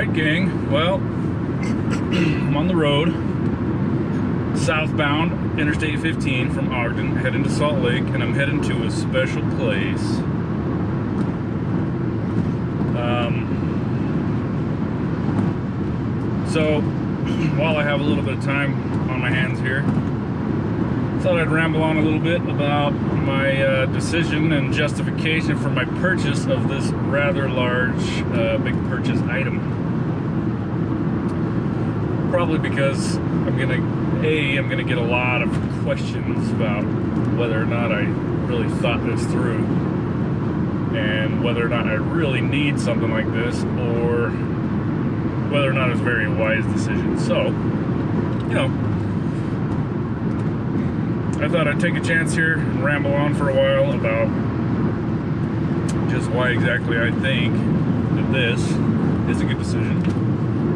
Alright gang, well, I'm on the road, southbound Interstate 15 from Ogden, heading to Salt Lake, and I'm heading to a special place. So, while I have a little bit of time on my hands here, thought I'd ramble on a little bit about my decision and justification for my purchase of this rather large, big purchase item. Probably because I'm gonna get a lot of questions about whether or not I really thought this through, and whether or not I really need something like this, or whether or not it's a very wise decision. So, you know, I thought I'd take a chance here and ramble on for a while about just why exactly I think that this is a good decision,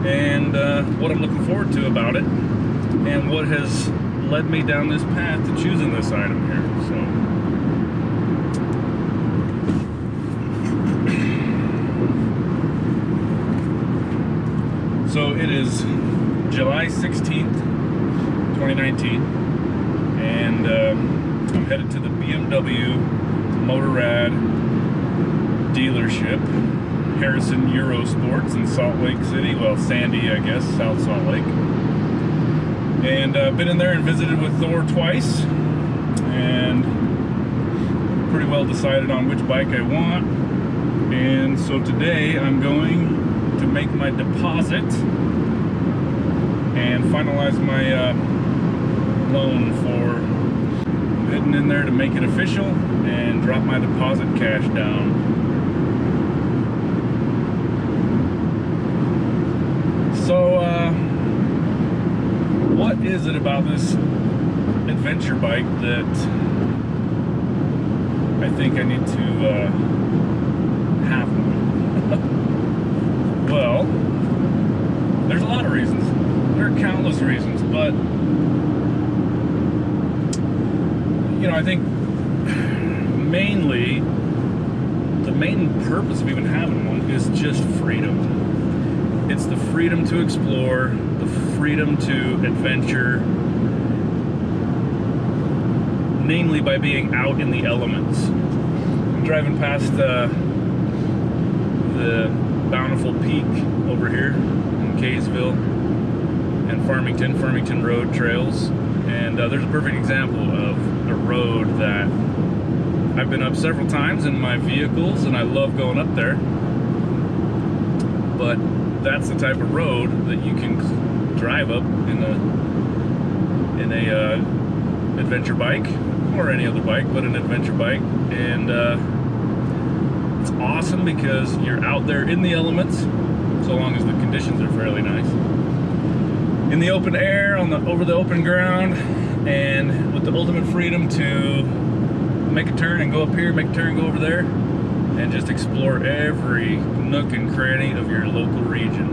and what I'm looking forward to about it, and what has led me down this path to choosing this item here. So it is July 16th, 2019. And I'm headed to the BMW Motorrad dealership, Harrison Eurosports in Salt Lake City, well, Sandy, I guess, South Salt Lake. And I've been in there and visited with Thor twice, and pretty well decided on which bike I want. And so today I'm going to make my deposit and finalize my loan for heading in there to make it official and drop my deposit cash down. So what is it about this adventure bike that I think I need to have one? Well, there's a lot of reasons. There are countless reasons, but you know, I think mainly the main purpose of even having one is just freedom. It's the freedom to explore, the freedom to adventure, namely by being out in the elements. I'm driving past the Bountiful Peak over here in Kaysville and Farmington Road trails. And there's a perfect example of a road that I've been up several times in my vehicles, and I love going up there. But that's the type of road that you can drive up in a adventure bike, or any other bike, but an adventure bike. And it's awesome because you're out there in the elements, so long as the conditions are fairly nice, in the open air, over the open ground, and with the ultimate freedom to make a turn and go up here, make a turn and go over there, and just explore every nook and cranny of your local region.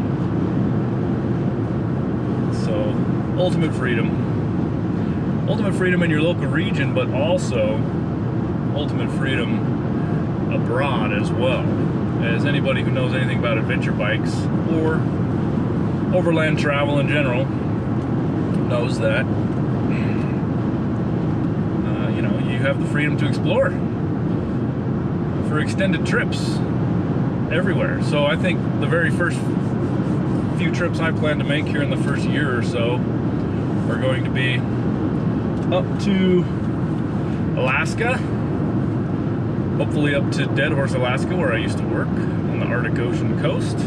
So, ultimate freedom in your local region, but also ultimate freedom abroad as well. As anybody who knows anything about adventure bikes or overland travel in general knows that you know, you have the freedom to explore for extended trips everywhere. So I think the very first few trips I plan to make here in the first year or so are going to be up to Alaska, hopefully up to Dead Horse, Alaska, where I used to work on the Arctic Ocean coast.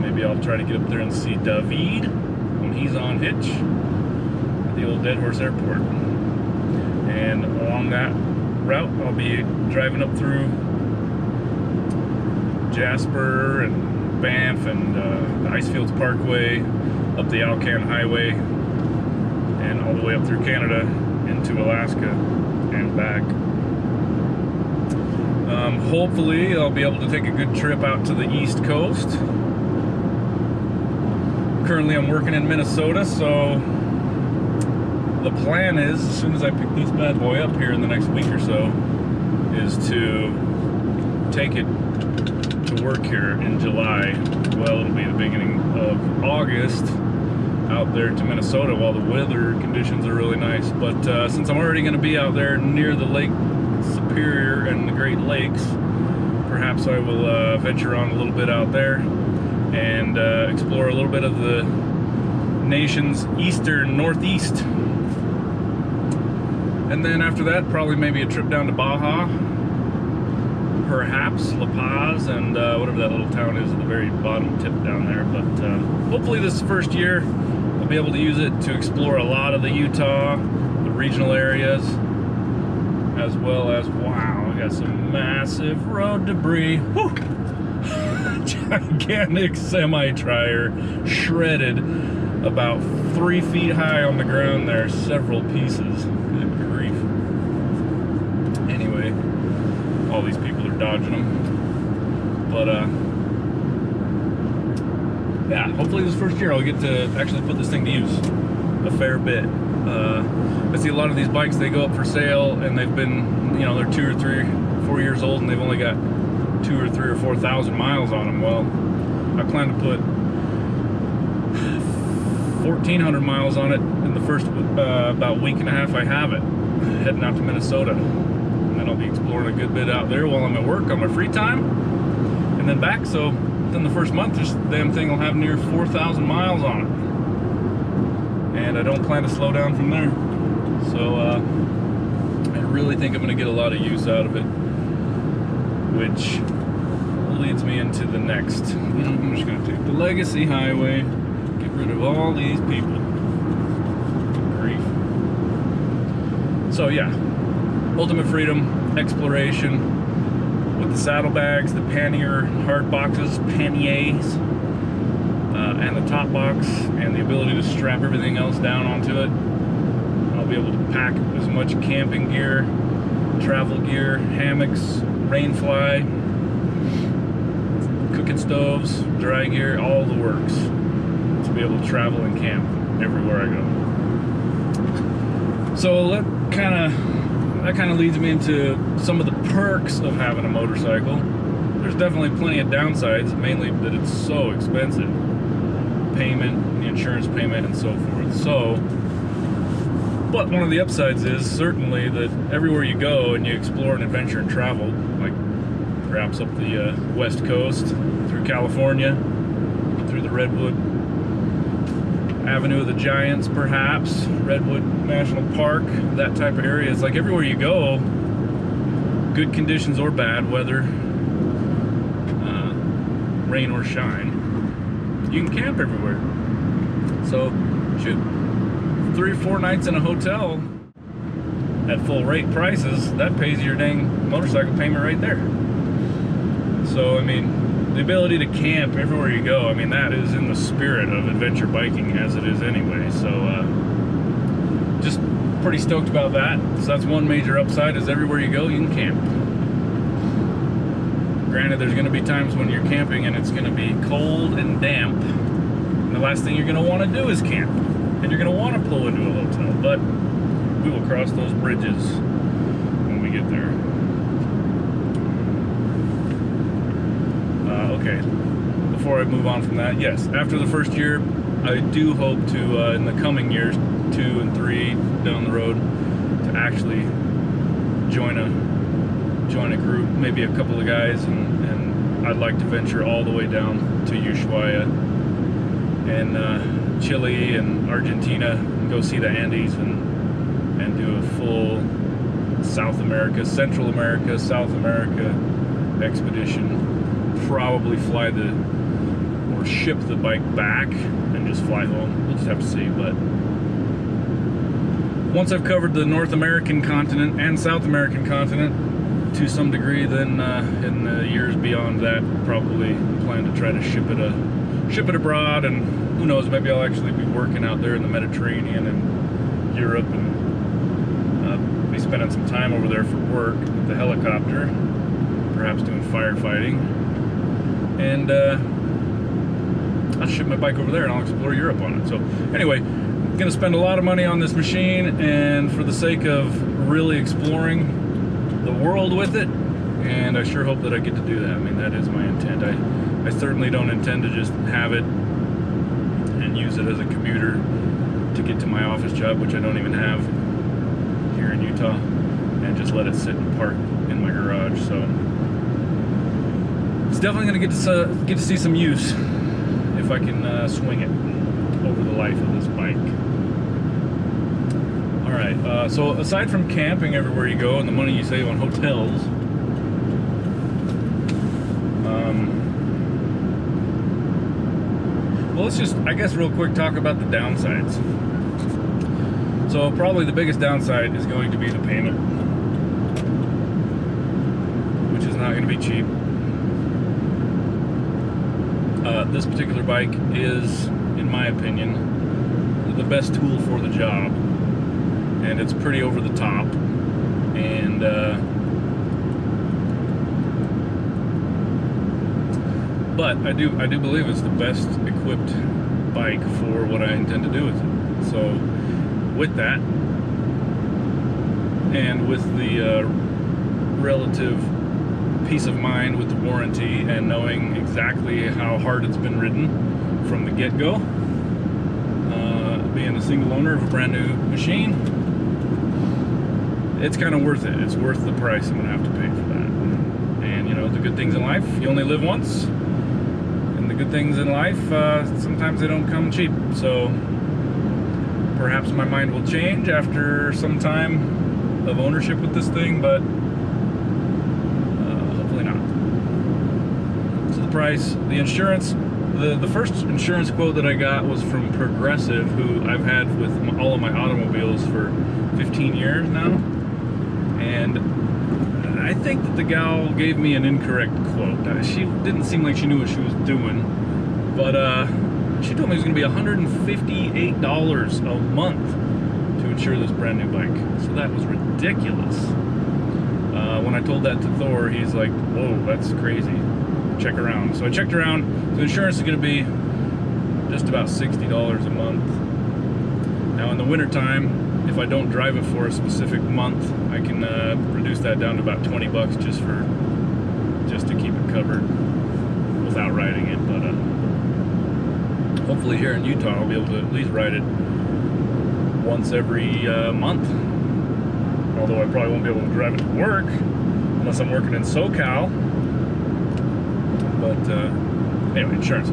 Maybe I'll try to get up there and see David when he's on hitch at the old Dead Horse Airport. And along that route, I'll be driving up through Jasper and Banff and the Icefields Parkway, up the Alcan Highway, and all the way up through Canada into Alaska and back. Hopefully I'll be able to take a good trip out to the East Coast. Currently I'm working in Minnesota, so the plan is, as soon as I pick this bad boy up here in the next week or so, is to take it to work here in July. Well, it'll be the beginning of August out there to Minnesota while the weather conditions are really nice. But since I'm already going to be out there near the Lake Superior and the Great Lakes, perhaps I will venture on a little bit out there and explore a little bit of the nation's eastern northeast. And then after that, probably maybe a trip down to Baja, perhaps La Paz, and whatever that little town is at the very bottom tip down there. But hopefully this first year I'll be able to use it to explore a lot of the Utah, the regional areas, as well as, wow, I got some massive road debris. Whew. Gigantic semi-trailer shredded about 3 feet high on the ground there, several pieces. Good grief. Anyway, all these people are dodging them. But yeah, hopefully this first year I'll get to actually put this thing to use a fair bit. I see a lot of these bikes, they go up for sale and they've been, you know, they're 2 or 3, 4 years old and they've only got 2 or 3 or 4,000 miles on them. Well, I plan to put 1,400 miles on it in the first about week and a half I have it, heading out to Minnesota. And then I'll be exploring a good bit out there while I'm at work on my free time, and then back. So within the first month, this damn thing will have near 4,000 miles on it. And I don't plan to slow down from there. So I really think I'm going to get a lot of use out of it, which leads me into the next. I'm just going to take the Legacy Highway, get rid of all these people. Good grief. So yeah, ultimate freedom, exploration with the saddlebags, the pannier hard boxes, panniers, and the top box, and the ability to strap everything else down onto it. I'll be able to pack as much camping gear, travel gear, hammocks, rain fly, cooking stoves, dry gear, all the works, to be able to travel and camp everywhere I go. So that kind of leads me into some of the perks of having a motorcycle. There's definitely plenty of downsides, mainly that it's so expensive. Payment, the insurance payment, and so forth. So, but one of the upsides is certainly that everywhere you go and you explore and adventure and travel, like perhaps up the west coast, through California, through the Redwood Avenue of the Giants, perhaps, Redwood National Park, that type of area. It's like everywhere you go, good conditions or bad weather, rain or shine, you can camp everywhere. So, shoot, 3 or 4 nights in a hotel at full rate prices, that pays your dang motorcycle payment right there. So, I mean, the ability to camp everywhere you go, I mean, that is in the spirit of adventure biking as it is anyway. So, just pretty stoked about that. So that's one major upside, is everywhere you go, you can camp. Granted, there's going to be times when you're camping and it's going to be cold and damp. And the last thing you're going to want to do is camp. And you're going to want to pull into a hotel. But we will cross those bridges when we get there. Okay, before I move on from that, yes, after the first year, I do hope to, in the coming years, 2 and 3 down the road, to actually join a group, maybe a couple of guys, and I'd like to venture all the way down to Ushuaia and Chile and Argentina, and go see the Andes and do a full South America, Central America, South America expedition. Probably fly or ship the bike back and just fly home. We'll just have to see. But once I've covered the North American continent and South American continent to some degree, then in the years beyond that, probably plan to try to ship it abroad, and who knows, maybe I'll actually be working out there in the Mediterranean and Europe, and be spending some time over there for work with the helicopter, perhaps doing firefighting. And I'll ship my bike over there and I'll explore Europe on it. So anyway, I'm gonna spend a lot of money on this machine, and for the sake of really exploring the world with it, and I sure hope that I get to do that. I mean, that is my intent. I certainly don't intend to just have it and use it as a commuter to get to my office job, which I don't even have here in Utah, and just let it sit and park in my garage. So it's definitely going to get to see some use if I can swing it over the life of this bike. All right, so aside from camping everywhere you go and the money you save on hotels, well, let's just, I guess, real quick talk about the downsides. So probably the biggest downside is going to be the payment, which is not going to be cheap. This particular bike is, in my opinion, the best tool for the job, and it's pretty over the top. And but I do believe it's the best equipped bike for what I intend to do with it. So with that, and with the relative peace of mind with the warranty and knowing exactly how hard it's been ridden from the get-go, being a single owner of a brand new machine, it's kind of worth it. It's worth the price I'm gonna have to pay for that. And you know, the good things in life, you only live once, and the good things in life, sometimes they don't come cheap. So perhaps my mind will change after some time of ownership with this thing, but hopefully not. So the price, the insurance, the first insurance quote that I got was from Progressive, who I've had with all of my automobiles for 15 years now. And I think that the gal gave me an incorrect quote. She didn't seem like she knew what she was doing, but she told me it was going to be $158 a month to insure this brand new bike. So that was ridiculous. When I told that to Thor, he's like, whoa, that's crazy. Check around. So I checked around. The insurance is going to be just about $60 a month. Now in the wintertime, if I don't drive it for a specific month, I can reduce that down to about 20 bucks just to keep it covered without riding it. But hopefully here in Utah, I'll be able to at least ride it once every month. Although I probably won't be able to drive it to work unless I'm working in SoCal. But anyway, insurance.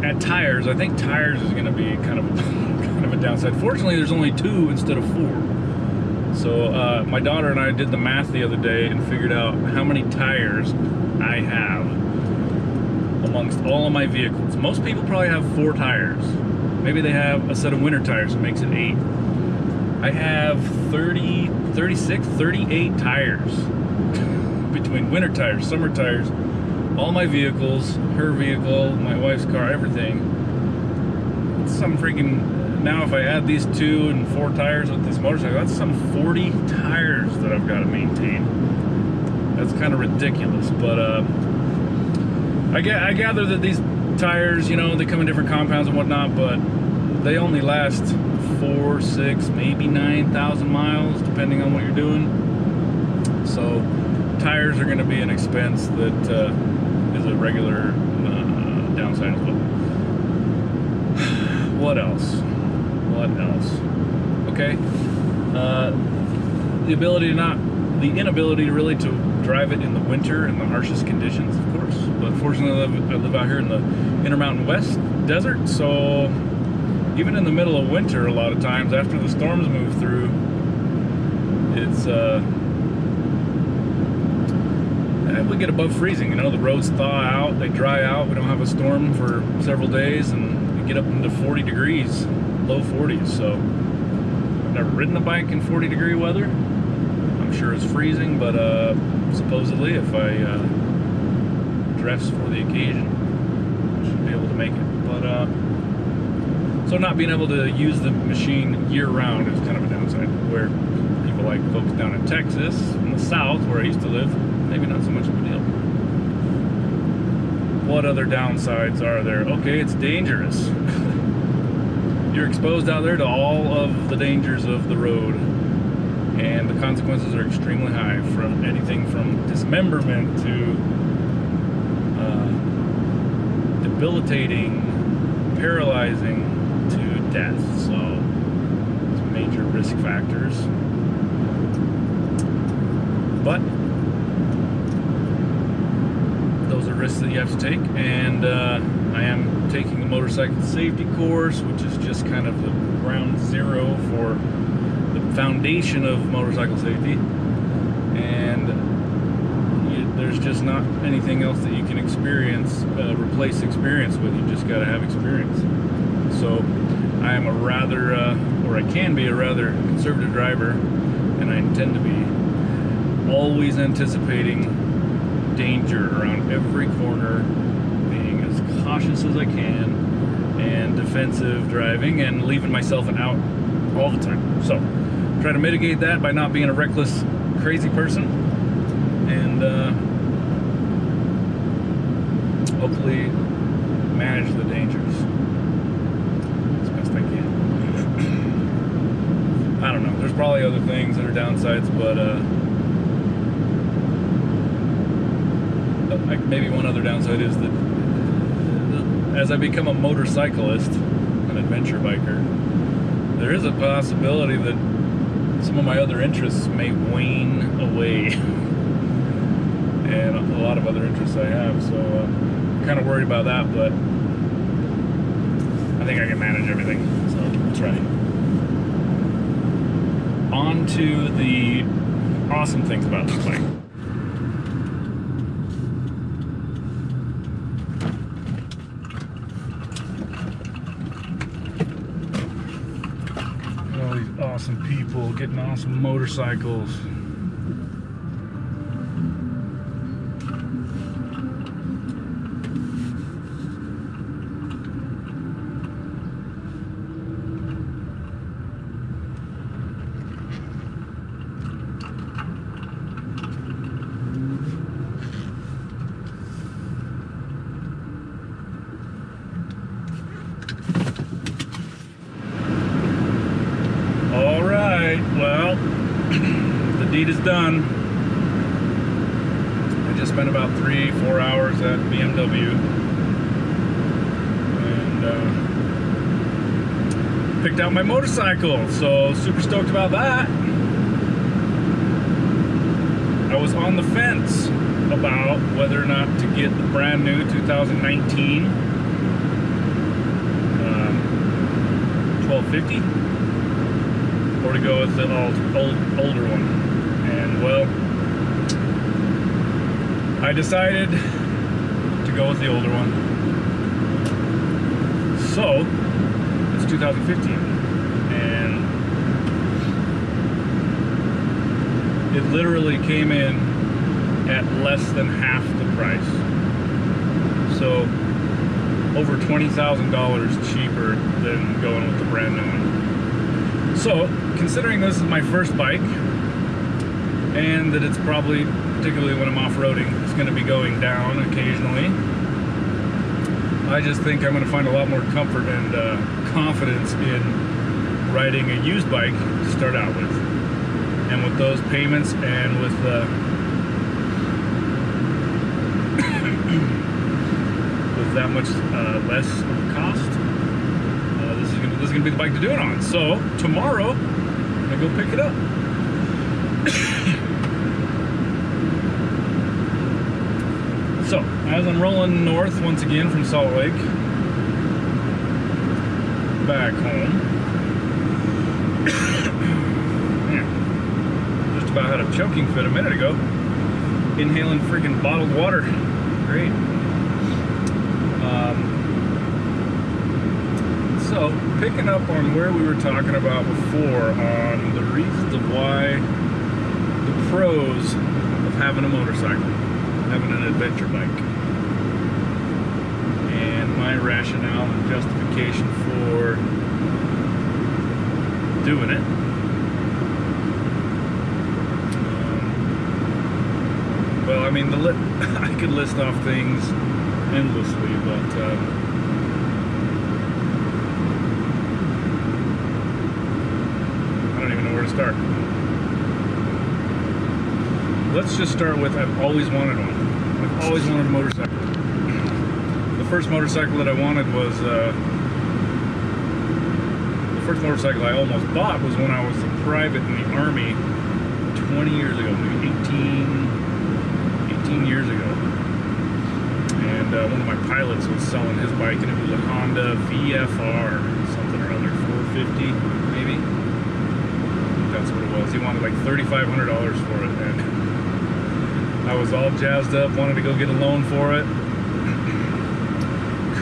At tires, I think tires is going to be kind of a downside. Fortunately, there's only 2 instead of 4. So my daughter and I did the math the other day and figured out how many tires I have amongst all of my vehicles. Most people probably have 4 tires. Maybe they have a set of winter tires, so it makes it 8. I have 30, 36, 38 tires between winter tires, summer tires, all my vehicles, her vehicle, my wife's car, everything. It's some freaking, now if I add these 2 and 4 tires with this motorcycle, that's some 40 tires that I've got to maintain. That's kind of ridiculous, but I gather that these tires, you know, they come in different compounds and whatnot, but they only last 4, 6, maybe 9,000 miles, depending on what you're doing. So tires are going to be an expense that is a regular downside as well. What else? What else? Okay. The inability really to drive it in the winter in the harshest conditions, of course. But fortunately, I live out here in the Intermountain West desert, so even in the middle of winter, a lot of times after the storms move through, it's we get above freezing. You know, the roads thaw out, they dry out. We don't have a storm for several days, and we get up into 40 degrees, low 40s. So I've never ridden a bike in 40-degree weather. I'm sure it's freezing, but supposedly if I dress for the occasion, I should be able to make it. But so not being able to use the machine year-round is kind of a downside, where people like folks down in Texas, in the south, where I used to live, maybe not so much of a deal. What other downsides are there? Okay, it's dangerous. You're exposed out there to all of the dangers of the road, and the consequences are extremely high, from anything from dismemberment to debilitating, paralyzing to death. So it's major risk factors. But those are risks that you have to take, and I am taking a motorcycle safety course, which is just kind of the ground zero for the foundation of motorcycle safety. And there's just not anything else that you can replace experience with. You just got to have experience. So I am a rather, or I can be a rather conservative driver, and I intend to be always anticipating danger around every corner, being as cautious as I can, and defensive driving, and leaving myself an out all the time. So try to mitigate that by not being a reckless, crazy person, and hopefully manage the dangers as best I can. I don't know, there's probably other things that are downsides, but maybe one other downside is that as I become a motorcyclist, an adventure biker, there is a possibility that some of my other interests may wane away. And a lot of other interests I have, so I'm kind of worried about that, but I think I can manage everything, so we'll try. On to the awesome things about this bike. All these awesome people getting awesome motorcycles. Well, the deed is done. I just spent about 3-4 hours at BMW, and picked out my motorcycle, so super stoked about that. I was on the fence about whether or not to get the brand new 2019 1250 or to go with the older one. And well, I decided to go with the older one. So it's 2015, and it literally came in at less than half the price. So over $20,000 cheaper than going with the brand new one. So, considering this is my first bike, and that it's probably, particularly when I'm off-roading, it's going to be going down occasionally, I just think I'm going to find a lot more comfort and confidence in riding a used bike to start out with. And with those payments, and with with that much less of a cost, this is gonna be the bike to do it on. So tomorrow, I'm gonna go pick it up. So as I'm rolling north once again from Salt Lake, back home, man, just about had a choking fit a minute ago, inhaling freaking bottled water. Great. So, picking up on where we were talking about before on the reasons of why, the pros of having a motorcycle, having an adventure bike, and my rationale and justification for doing it. Well, I mean, I could list off things endlessly, but to start. Let's just start with I've always wanted one. I've always wanted a motorcycle. The first motorcycle that I wanted was the first motorcycle I almost bought was when I was a private in the Army 20 years ago, maybe 18 years ago. And one of my pilots was selling his bike, and it was a Honda VFR, something or other, 450 maybe. That's what it was. He wanted like $3,500 for it, and I was all jazzed up, wanted to go get a loan for it.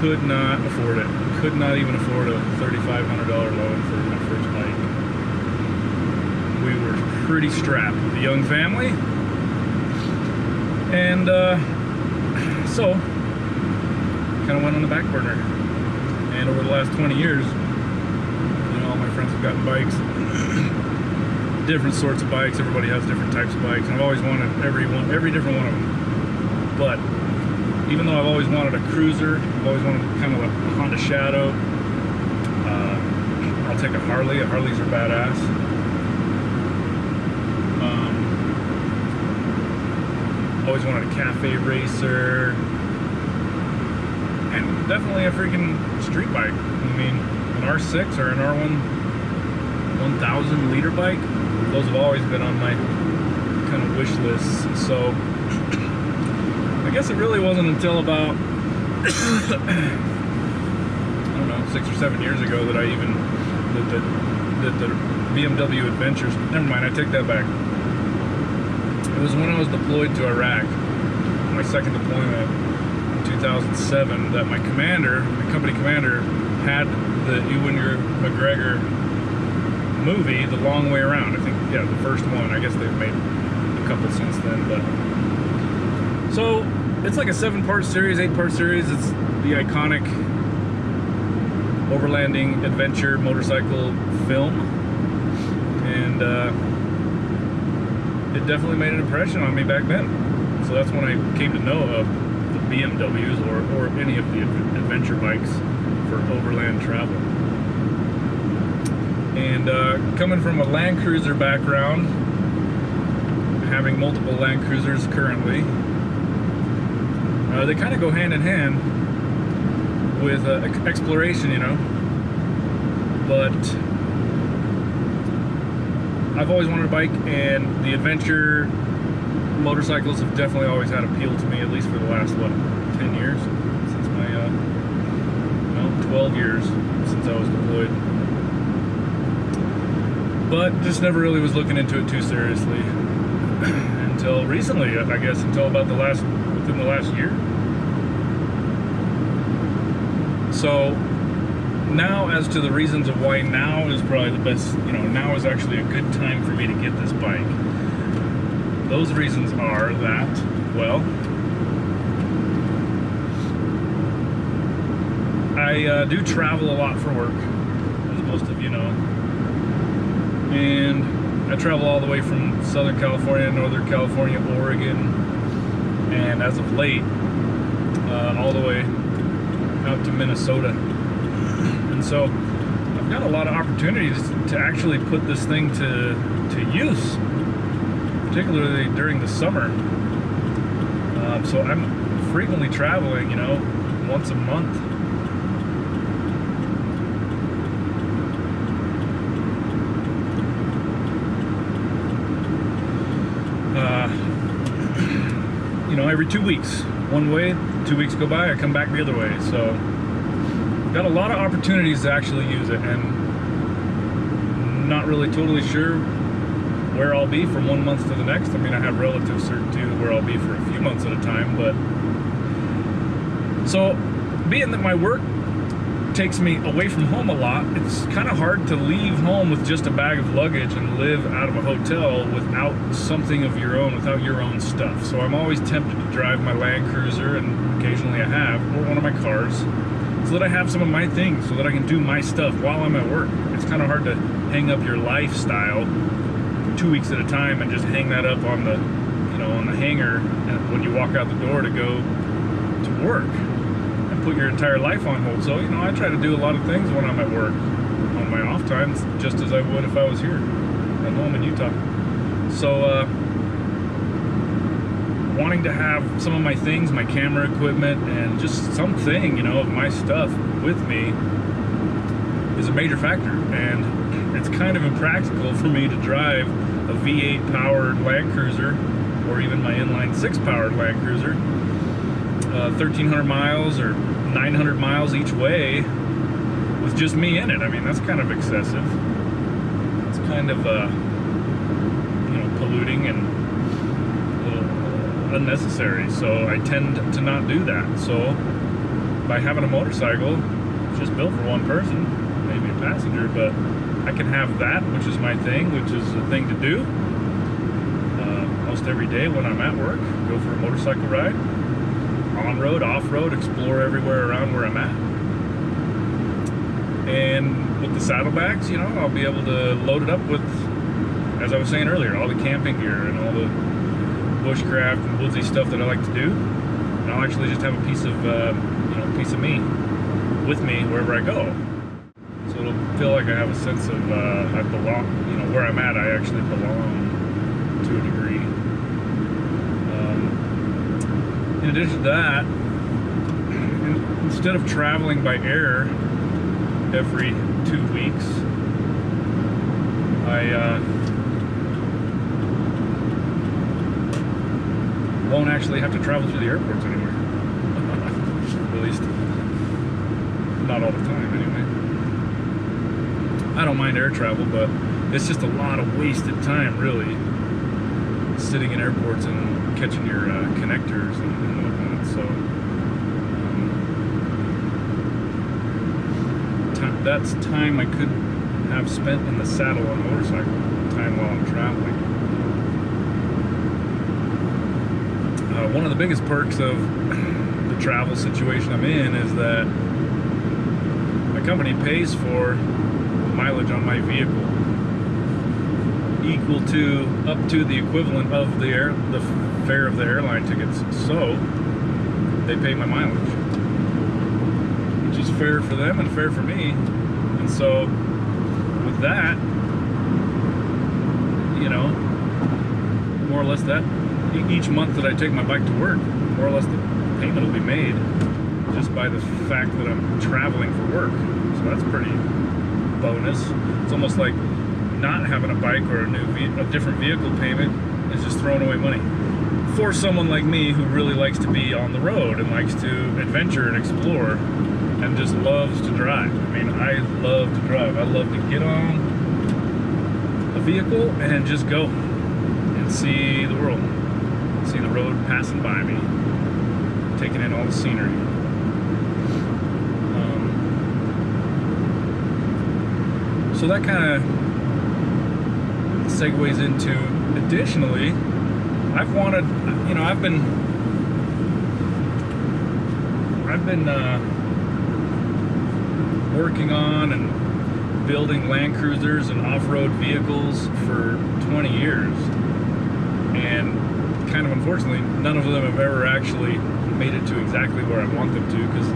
Could not afford it. Could not even afford a $3,500 loan for my first bike. We were pretty strapped with a young family, and so kind of went on the back burner. And over the last 20 years, you know, all my friends have gotten bikes. Different sorts of bikes. Everybody has different types of bikes, and I've always wanted every different one of them. But even though I've always wanted a cruiser, I've always wanted kind of a Honda Shadow. I'll take a Harley. Harleys are badass. Always wanted a cafe racer, and definitely a freaking street bike. I mean, an R6 or an R1 1000 liter bike. Those have always been on my kind of wish list. So I guess it really wasn't until about I don't know, 6 or 7 years ago that I even did the BMW Adventures. Never mind, I take that back. It was when I was deployed to Iraq, my second deployment in 2007, that my commander, my company commander, had the Ewan McGregor movie, The Long Way Around. I think, yeah, the first one. I guess they've made a couple since then, but so it's like a 7-part series, 8-part series. It's the iconic overlanding adventure motorcycle film, and it definitely made an impression on me back then. So that's when I came to know of the BMWs or any of the adventure bikes for overland travel. And coming from a Land Cruiser background, having multiple Land Cruisers currently, they kind of go hand in hand with exploration, you know. But I've always wanted a bike, and the adventure motorcycles have definitely always had appeal to me, at least for the last, what, 10 years? Since my, 12 years since I was deployed. But just never really was looking into it too seriously until recently, I guess, until about within the last year. So now, as to the reasons of why now is probably the best, you know, now is actually a good time for me to get this bike. Those reasons are that, well, I do travel a lot for work, as most of you know. And I travel all the way from Southern California, Northern California, Oregon, and as of late, all the way out to Minnesota. And so I've got a lot of opportunities to actually put this thing to use, particularly during the summer. So I'm frequently traveling, you know, once a month. You know, every 2 weeks, one way, 2 weeks go by, I come back the other way. So got a lot of opportunities to actually use it, and not really totally sure where I'll be from 1 month to the next. I mean, I have relative certainty of where I'll be for a few months at a time, but so being that my work takes me away from home a lot, it's kind of hard to leave home with just a bag of luggage and live out of a hotel without something of your own, without your own stuff. So I'm always tempted to drive my Land Cruiser, and occasionally I have, or one of my cars, so that I have some of my things, so that I can do my stuff while I'm at work. It's kind of hard to hang up your lifestyle for 2 weeks at a time and just hang that up on the, you know, on the hanger when you walk out the door to go to work. Put your entire life on hold. So, you know, I try to do a lot of things when I'm at work on my off times, just as I would if I was here at home in Utah. So wanting to have some of my things, my camera equipment, and just something, you know, of my stuff with me is a major factor. And it's kind of impractical for me to drive a V8 powered Land Cruiser, or even my inline 6 powered Land Cruiser, 1,300 miles or 900 miles each way with just me in it. I mean, that's kind of excessive. It's kind of, you know, polluting and a little unnecessary. So I tend to not do that. So by having a motorcycle, it's just built for one person, maybe a passenger, but I can have that, which is my thing, which is a thing to do most every day when I'm at work. Go for a motorcycle ride, on-road, off-road, explore everywhere around where I'm at. And with the saddlebags, you know, I'll be able to load it up with, as I was saying earlier, all the camping gear and all the bushcraft and woodsy stuff that I like to do. And I'll actually just have a piece of, you know, piece of me with me wherever I go. So it'll feel like I have a sense of I belong, you know, where I'm at, I actually belong to a degree. In addition to that, instead of traveling by air every 2 weeks, I won't actually have to travel through the airports anymore. At least not all the time anyway. I don't mind air travel, but it's just a lot of wasted time, really, sitting in airports and catching your connectors and whatnot. So that's time I could have spent in the saddle on a motorcycle, time while I'm traveling. One of the biggest perks of the travel situation I'm in is that my company pays for mileage on my vehicle equal to up to the equivalent of the fare of the airline tickets, so they pay my mileage, which is fair for them and fair for me. And so with that, you know, more or less that each month that I take my bike to work, more or less the payment will be made just by the fact that I'm traveling for work. So that's pretty bonus. It's almost like not having a bike or a different vehicle payment is just throwing away money. For someone like me who really likes to be on the road and likes to adventure and explore and just loves to drive. I mean, I love to drive. I love to get on a vehicle and just go and see the world. See the road passing by me, taking in all the scenery. So that kind of segues into, additionally, I've wanted, you know, I've been working on and building Land Cruisers and off-road vehicles for 20 years, and kind of unfortunately none of them have ever actually made it to exactly where I want them to, because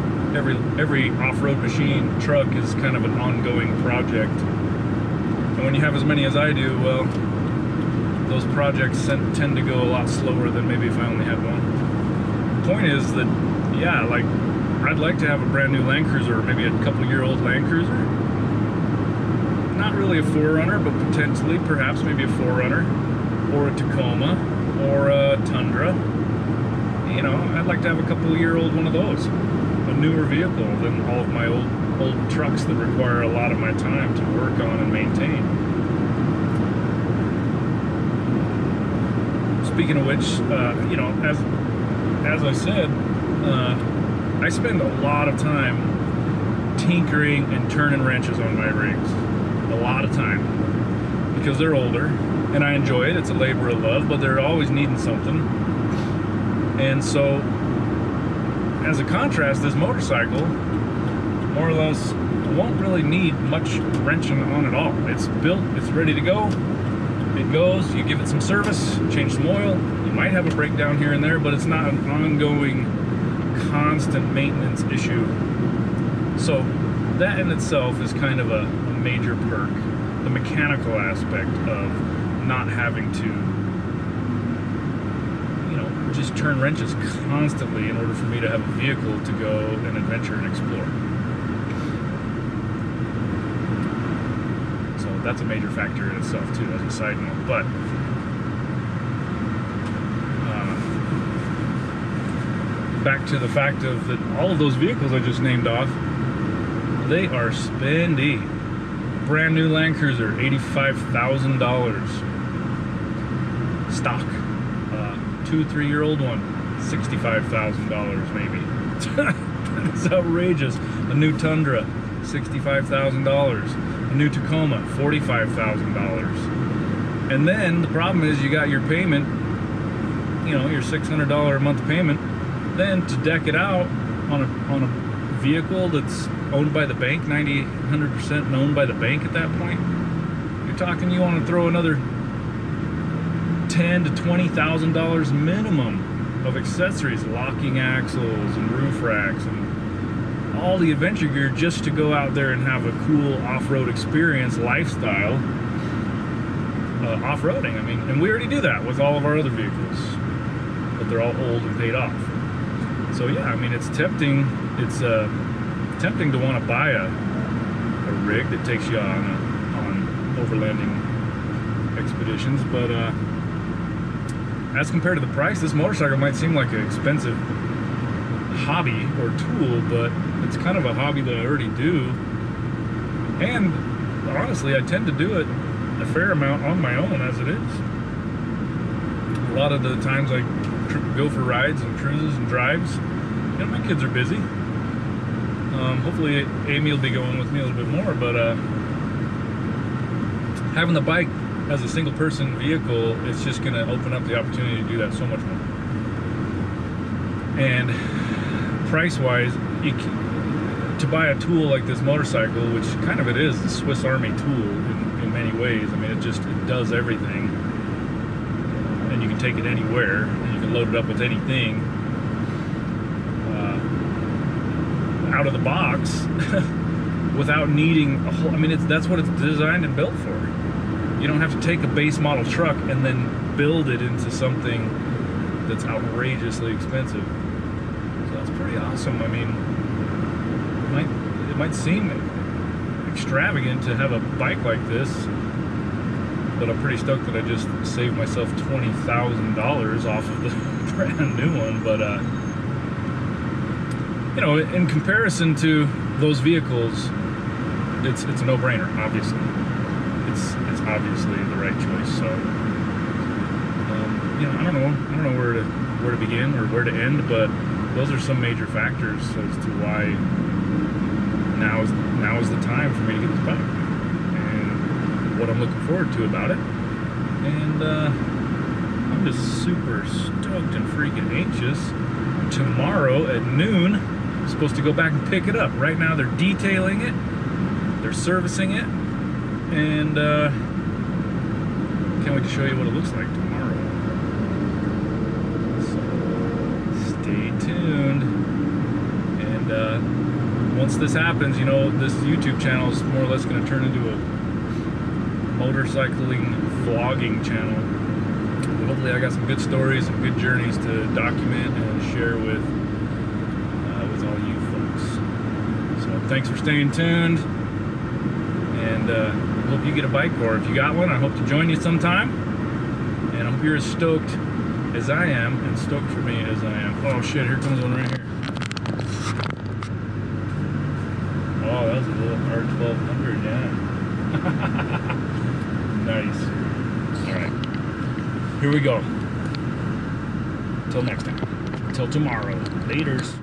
every off-road machine, truck, is kind of an ongoing project. And when you have as many as I do, well, those projects tend to go a lot slower than maybe if I only had one. The point is that, yeah, like, I'd like to have a brand new Land Cruiser, or maybe a couple-year-old Land Cruiser. Not really a 4Runner, but potentially, perhaps, maybe a 4Runner, or a Tacoma, or a Tundra. You know, I'd like to have a couple-year-old one of those. A newer vehicle than all of my old trucks that require a lot of my time to work on and maintain. Speaking of which, you know, as I said, I spend a lot of time tinkering and turning wrenches on my rigs. A lot of time. Because they're older, and I enjoy it. It's a labor of love, but they're always needing something. And so, as a contrast, this motorcycle, more or less, won't really need much wrenching on at all. It's built, it's ready to go. It goes, you give it some service, change some oil. You might have a breakdown here and there, but it's not an ongoing, constant maintenance issue. So that in itself is kind of a major perk. The mechanical aspect of not having to, you know, just turn wrenches constantly in order for me to have a vehicle to go and adventure and explore. So that's a major factor in itself too, as a side note. But back to the fact of that all of those vehicles I just named off, they are spendy. Brand new Land Cruiser, $85,000 stock. 2-3-year-old one, $65,000 maybe. It's outrageous. A new Tundra, $65,000. A new Tacoma, $45,000. And then the problem is you got your payment, you know, your $600 a month payment. Then to deck it out on a vehicle that's owned by the bank, 100% owned by the bank at that point, you're talking you want to throw another $10,000 to $20,000 minimum of accessories, locking axles and roof racks and all the adventure gear just to go out there and have a cool off-road experience lifestyle. Off-roading, I mean, and we already do that with all of our other vehicles, but they're all old and paid off. So yeah, I mean, it's tempting. It's tempting to want to buy a rig that takes you on overlanding expeditions, but as compared to the price, this motorcycle might seem like an expensive hobby or tool, but it's kind of a hobby that I already do. And honestly, I tend to do it a fair amount on my own as it is. A lot of the times I go for rides and cruises and drives. You know, my kids are busy. Hopefully Amy will be going with me a little bit more, but having the bike as a single person vehicle, it's just going to open up the opportunity to do that so much more. And price wise, to buy a tool like this motorcycle, which kind of it is the Swiss Army tool in many ways. I mean, it does everything, and you can take it anywhere, and you can load it up with anything out of the box without needing a whole. I mean, that's what it's designed and built for. You don't have to take a base model truck and then build it into something that's outrageously expensive. So that's pretty awesome. I mean, it might seem extravagant to have a bike like this, but I'm pretty stoked that I just saved myself $20,000 off of the brand new one. But you know, in comparison to those vehicles, it's a no-brainer. Obviously, it's obviously the right choice. So you know, I don't know where to begin or where to end, but those are some major factors as to why now is the time for me to get this bike, and what I'm looking forward to about it. And I'm just super stoked and freaking anxious. Tomorrow at noon, I'm supposed to go back and pick it up. Right now they're detailing it, they're servicing it, and can't wait to show you what it looks like tomorrow. So stay tuned. And once this happens, you know, this YouTube channel is more or less going to turn into a motorcycling vlogging channel. Hopefully I got some good stories and good journeys to document and share with all you folks. So thanks for staying tuned, and hope you get a bike, or if you got one, I hope to join you sometime. And I hope you're as stoked as I am, and stoked for me as I am. Oh shit, here comes one right here. Oh, that was a little R1200, yeah. Nice. Alright. Here we go. Till next time. Till tomorrow. Laters.